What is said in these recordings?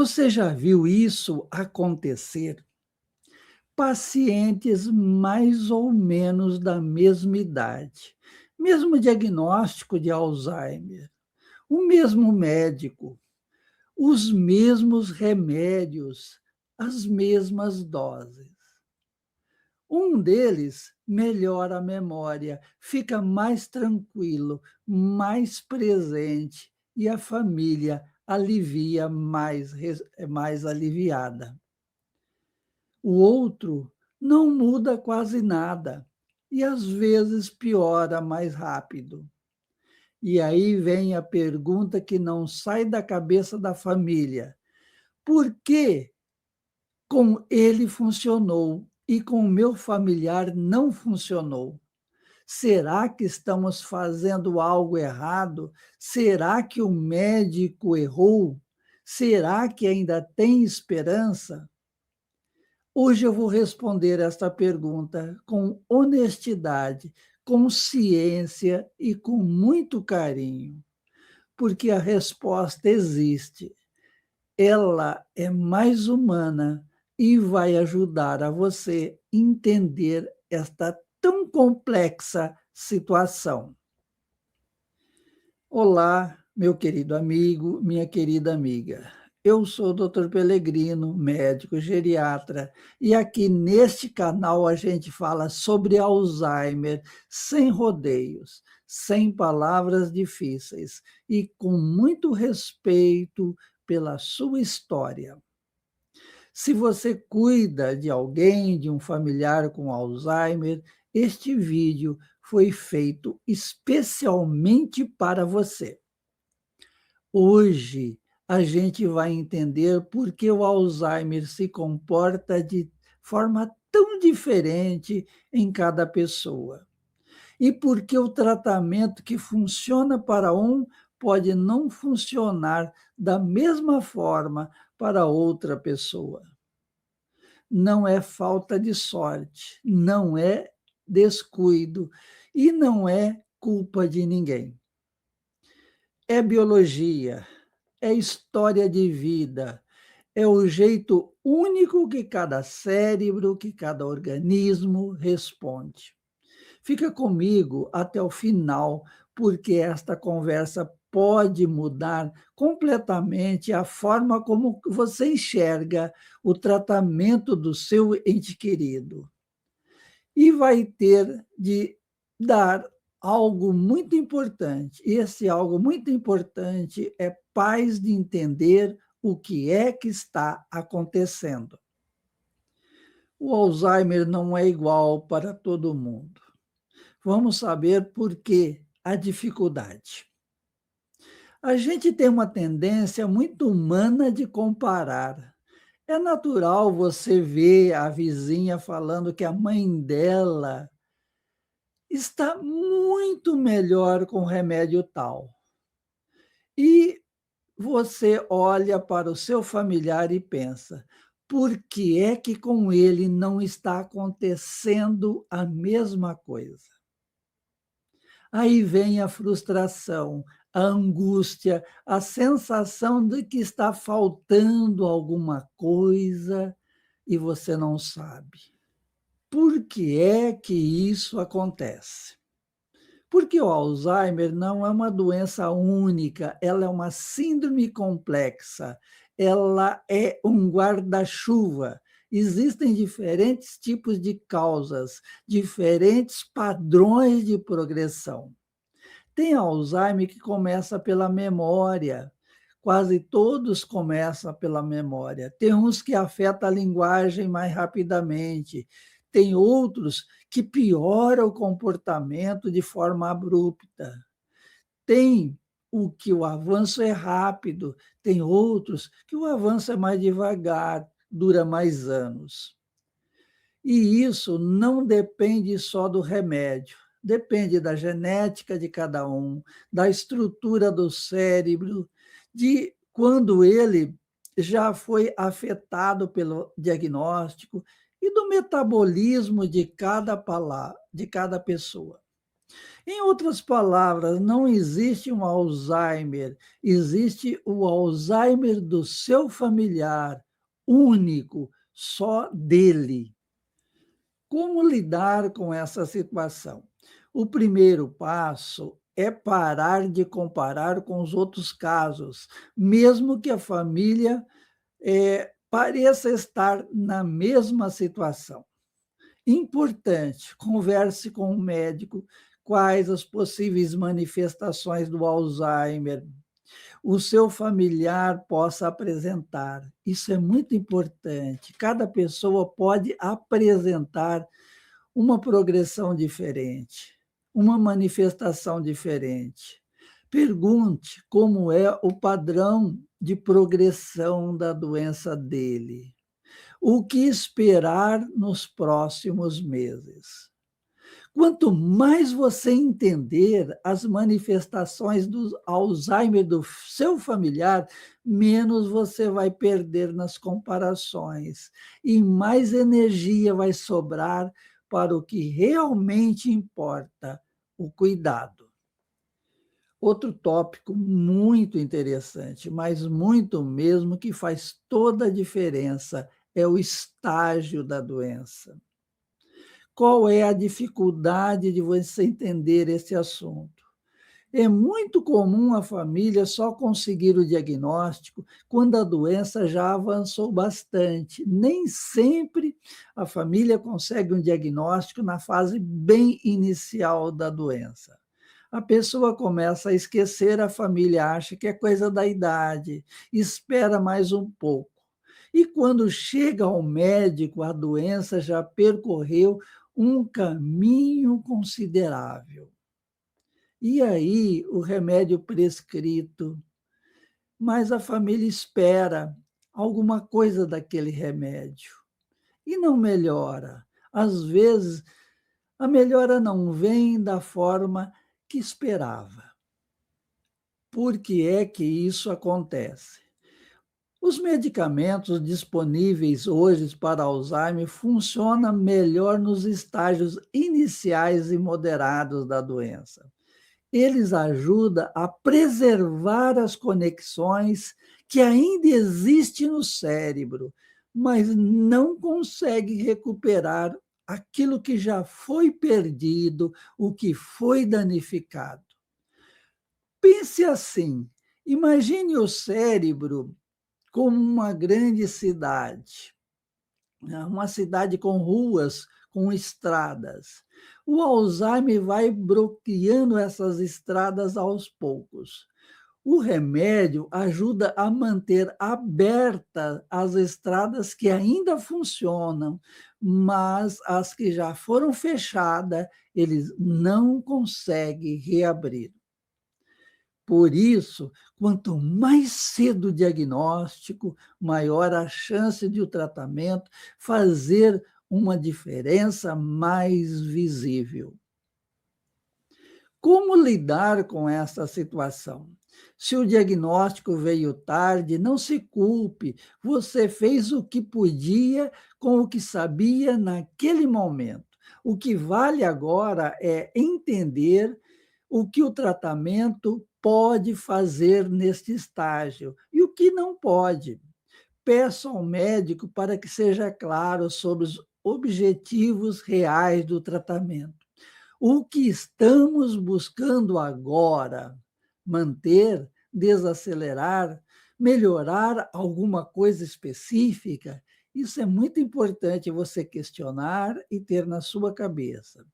Você já viu isso acontecer? Pacientes mais ou menos da mesma idade, mesmo diagnóstico de Alzheimer, o mesmo médico, os mesmos remédios, as mesmas doses. Um deles melhora a memória, fica mais tranquilo, mais presente e a família alivia mais aliviada. O outro não muda quase nada e às vezes piora mais rápido. E aí vem a pergunta que não sai da cabeça da família: por que com ele funcionou e com o meu familiar não funcionou? Será que estamos fazendo algo errado? Será que o médico errou? Será que ainda tem esperança? Hoje eu vou responder esta pergunta com honestidade, com ciência e com muito carinho, porque a resposta existe. Ela é mais humana e vai ajudar a você entender esta tão complexa situação. Olá, meu querido amigo, minha querida amiga. Eu sou o Dr. Pelegrino, médico geriatra, e aqui neste canal a gente fala sobre Alzheimer sem rodeios, sem palavras difíceis e com muito respeito pela sua história. Se você cuida de alguém, de um familiar com Alzheimer, este vídeo foi feito especialmente para você. Hoje a gente vai entender por que o Alzheimer se comporta de forma tão diferente em cada pessoa. E por que o tratamento que funciona para um pode não funcionar da mesma forma para outra pessoa. Não é falta de sorte, não é descuido e não é culpa de ninguém. É biologia, é história de vida, é o jeito único que cada cérebro, que cada organismo responde. Fica comigo até o final, porque esta conversa pode mudar completamente a forma como você enxerga o tratamento do seu ente querido. E vai ter de dar algo muito importante. Esse algo muito importante é paz de entender o que é que está acontecendo. O Alzheimer não é igual para todo mundo. Vamos saber por que a dificuldade. A gente tem uma tendência muito humana de comparar. É natural você ver a vizinha falando que a mãe dela está muito melhor com remédio tal. E você olha para o seu familiar e pensa: por que é que com ele não está acontecendo a mesma coisa? Aí vem a frustração, a angústia, a sensação de que está faltando alguma coisa e você não sabe. Por que é que isso acontece? Porque o Alzheimer não é uma doença única, ela é uma síndrome complexa, ela é um guarda-chuva. Existem diferentes tipos de causas, diferentes padrões de progressão. Tem Alzheimer que começa pela memória, quase todos começam pela memória. Tem uns que afeta a linguagem mais rapidamente, tem outros que piora o comportamento de forma abrupta. Tem o que o avanço é rápido, tem outros que o avanço é mais devagar, dura mais anos. E isso não depende só do remédio, depende da genética de cada um, da estrutura do cérebro, de quando ele já foi afetado pelo diagnóstico e do metabolismo de cada pessoa. Em outras palavras, não existe um Alzheimer, existe o Alzheimer do seu familiar, único, só dele. Como lidar com essa situação? O primeiro passo é parar de comparar com os outros casos, mesmo que a família pareça estar na mesma situação. Importante, converse com o médico quais as possíveis manifestações do Alzheimer o seu familiar possa apresentar. Isso é muito importante. Cada pessoa pode apresentar uma progressão diferente, uma manifestação diferente. Pergunte como é o padrão de progressão da doença dele. O que esperar nos próximos meses? Quanto mais você entender as manifestações do Alzheimer do seu familiar, menos você vai perder nas comparações e mais energia vai sobrar para o que realmente importa, o cuidado. Outro tópico muito interessante, mas muito mesmo, que faz toda a diferença, é o estágio da doença. Qual é a dificuldade de você entender esse assunto? É muito comum a família só conseguir o diagnóstico quando a doença já avançou bastante. Nem sempre a família consegue um diagnóstico na fase bem inicial da doença. A pessoa começa a esquecer, a família acha que é coisa da idade, espera mais um pouco. E quando chega ao médico, a doença já percorreu um caminho considerável. E aí, o remédio prescrito, mas a família espera alguma coisa daquele remédio e não melhora. Às vezes, a melhora não vem da forma que esperava. Por que é que isso acontece? Os medicamentos disponíveis hoje para Alzheimer funcionam melhor nos estágios iniciais e moderados da doença. Eles ajudam a preservar as conexões que ainda existem no cérebro, mas não conseguem recuperar aquilo que já foi perdido, o que foi danificado. Pense assim: imagine o cérebro como uma grande cidade, né? Uma cidade com ruas, com estradas. O Alzheimer vai bloqueando essas estradas aos poucos. O remédio ajuda a manter abertas as estradas que ainda funcionam, mas as que já foram fechadas, eles não conseguem reabrir. Por isso, quanto mais cedo o diagnóstico, maior a chance de o tratamento fazer uma diferença mais visível. Como lidar com essa situação? Se o diagnóstico veio tarde, não se culpe, você fez o que podia com o que sabia naquele momento. O que vale agora é entender o que o tratamento pode fazer neste estágio e o que não pode. Peça ao médico para que seja claro sobre os objetivos reais do tratamento. O que estamos buscando agora? Manter, desacelerar, melhorar alguma coisa específica? Isso é muito importante você questionar e ter na sua cabeça.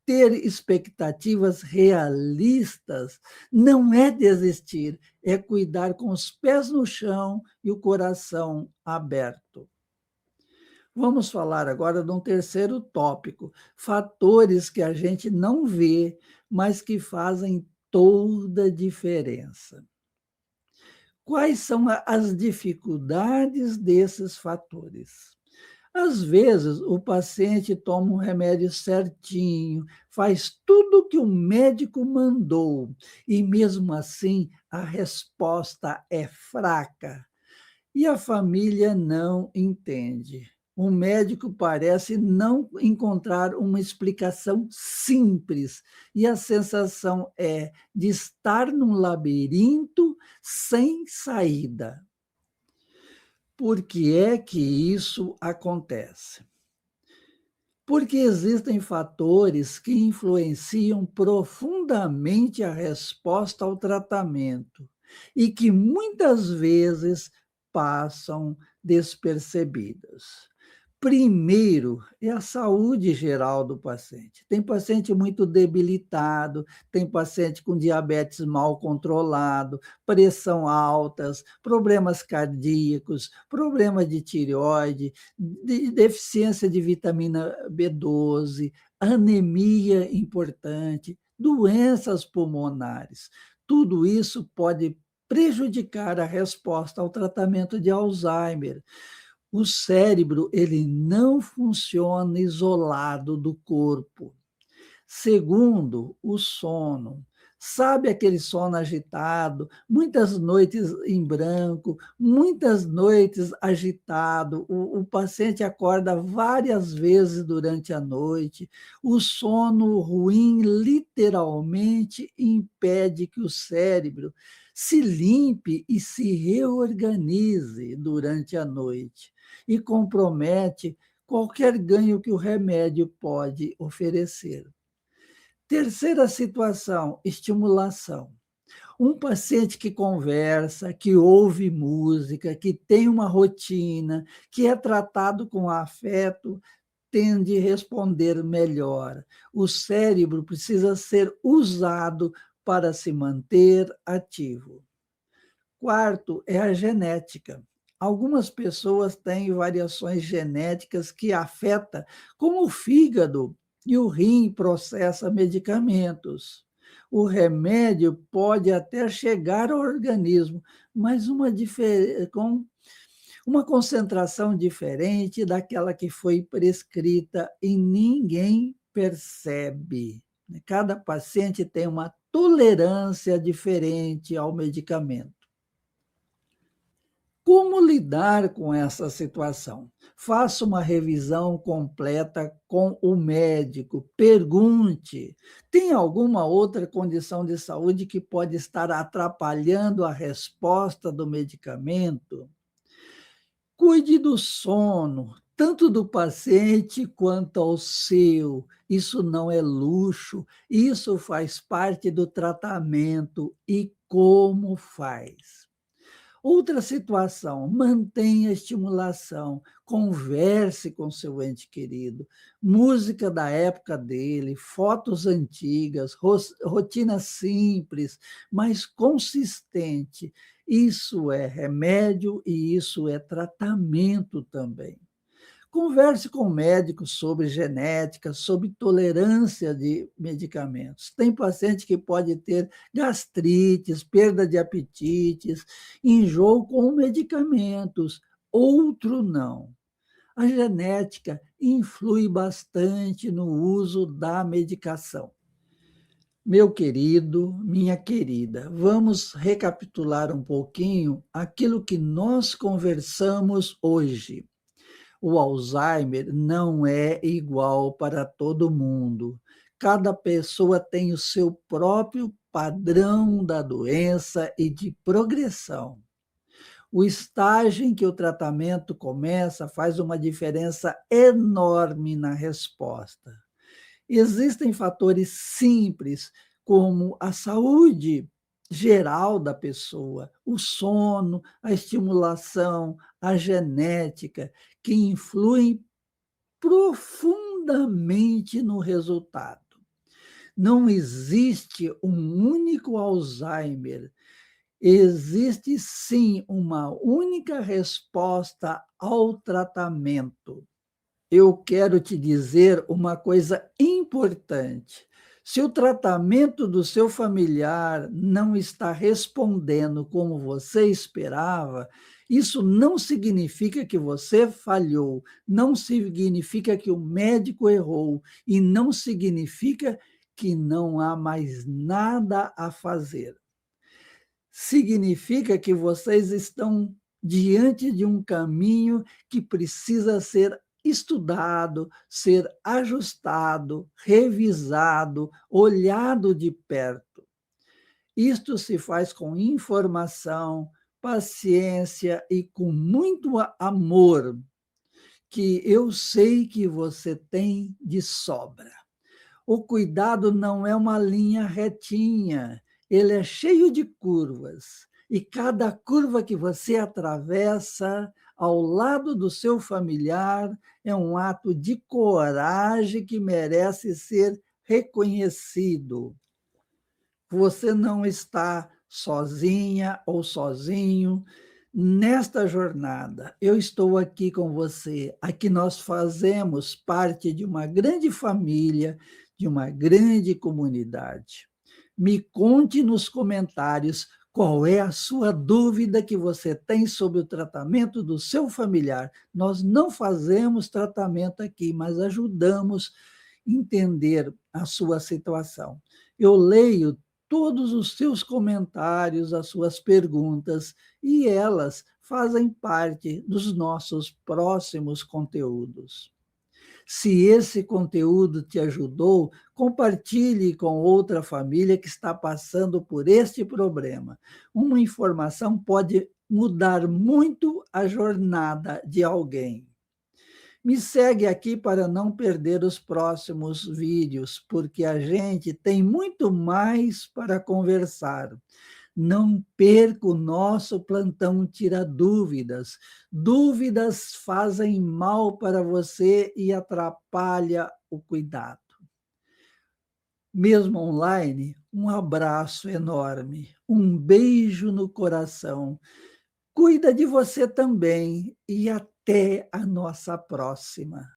Ter expectativas realistas não é desistir, é cuidar com os pés no chão e o coração aberto. Vamos falar agora de um terceiro tópico, fatores que a gente não vê, mas que fazem toda a diferença. Quais são as dificuldades desses fatores? Às vezes, o paciente toma um remédio certinho, faz tudo o que o médico mandou, e mesmo assim a resposta é fraca, e a família não entende. O médico parece não encontrar uma explicação simples, e a sensação é de estar num labirinto sem saída. Por que é que isso acontece? Porque existem fatores que influenciam profundamente a resposta ao tratamento e que muitas vezes passam despercebidos. Primeiro, é a saúde geral do paciente. Tem paciente muito debilitado, tem paciente com diabetes mal controlado, pressão altas, problemas cardíacos, problemas de tireoide, deficiência de vitamina B12, anemia importante, doenças pulmonares. Tudo isso pode prejudicar a resposta ao tratamento de Alzheimer. O cérebro, ele não funciona isolado do corpo. Segundo, o sono. Sabe aquele sono agitado, muitas noites em branco, muitas noites agitado, o paciente acorda várias vezes durante a noite. O sono ruim literalmente impede que o cérebro se limpe e se reorganize durante a noite e compromete qualquer ganho que o remédio pode oferecer. Terceira situação, estimulação. Um paciente que conversa, que ouve música, que tem uma rotina, que é tratado com afeto, tende a responder melhor. O cérebro precisa ser usado para se manter ativo. Quarto é a genética. Algumas pessoas têm variações genéticas que afetam como o fígado e o rim processa medicamentos. O remédio pode até chegar ao organismo, mas com uma concentração diferente daquela que foi prescrita e ninguém percebe. Cada paciente tem uma tolerância diferente ao medicamento. Como lidar com essa situação? Faça uma revisão completa com o médico. Pergunte: tem alguma outra condição de saúde que pode estar atrapalhando a resposta do medicamento? Cuide do sono, tanto do paciente quanto ao seu. Isso não é luxo, isso faz parte do tratamento. E como faz? Outra situação, mantenha a estimulação, converse com seu ente querido, música da época dele, fotos antigas, rotina simples, mas consistente. Isso é remédio e isso é tratamento também. Converse com o médico sobre genética, sobre tolerância de medicamentos. Tem paciente que pode ter gastrites, perda de apetites, enjoo com medicamentos, outro não. A genética influi bastante no uso da medicação. Meu querido, minha querida, vamos recapitular um pouquinho aquilo que nós conversamos hoje. O Alzheimer não é igual para todo mundo. Cada pessoa tem o seu próprio padrão da doença e de progressão. O estágio em que o tratamento começa faz uma diferença enorme na resposta. Existem fatores simples, como a saúde geral da pessoa, o sono, a estimulação, a genética, que influem profundamente no resultado. Não existe um único Alzheimer, existe sim uma única resposta ao tratamento. Eu quero te dizer uma coisa importante. Se o tratamento do seu familiar não está respondendo como você esperava, isso não significa que você falhou, não significa que o médico errou e não significa que não há mais nada a fazer. Significa que vocês estão diante de um caminho que precisa ser estudado, ser ajustado, revisado, olhado de perto. Isto se faz com informação, paciência e com muito amor, que eu sei que você tem de sobra. O cuidado não é uma linha retinha, ele é cheio de curvas. E cada curva que você atravessa ao lado do seu familiar é um ato de coragem que merece ser reconhecido. Você não está sozinha ou sozinho nesta jornada. Eu estou aqui com você. Aqui nós fazemos parte de uma grande família, de uma grande comunidade. Me conte nos comentários qual é a sua dúvida que você tem sobre o tratamento do seu familiar. Nós não fazemos tratamento aqui, mas ajudamos a entender a sua situação. Eu leio todos os seus comentários, as suas perguntas, e elas fazem parte dos nossos próximos conteúdos. Se esse conteúdo te ajudou, compartilhe com outra família que está passando por este problema. Uma informação pode mudar muito a jornada de alguém. Me segue aqui para não perder os próximos vídeos, porque a gente tem muito mais para conversar. Não perca o nosso plantão Tira Dúvidas. Dúvidas fazem mal para você e atrapalha o cuidado. Mesmo online, um abraço enorme, um beijo no coração. Cuida de você também e até a nossa próxima.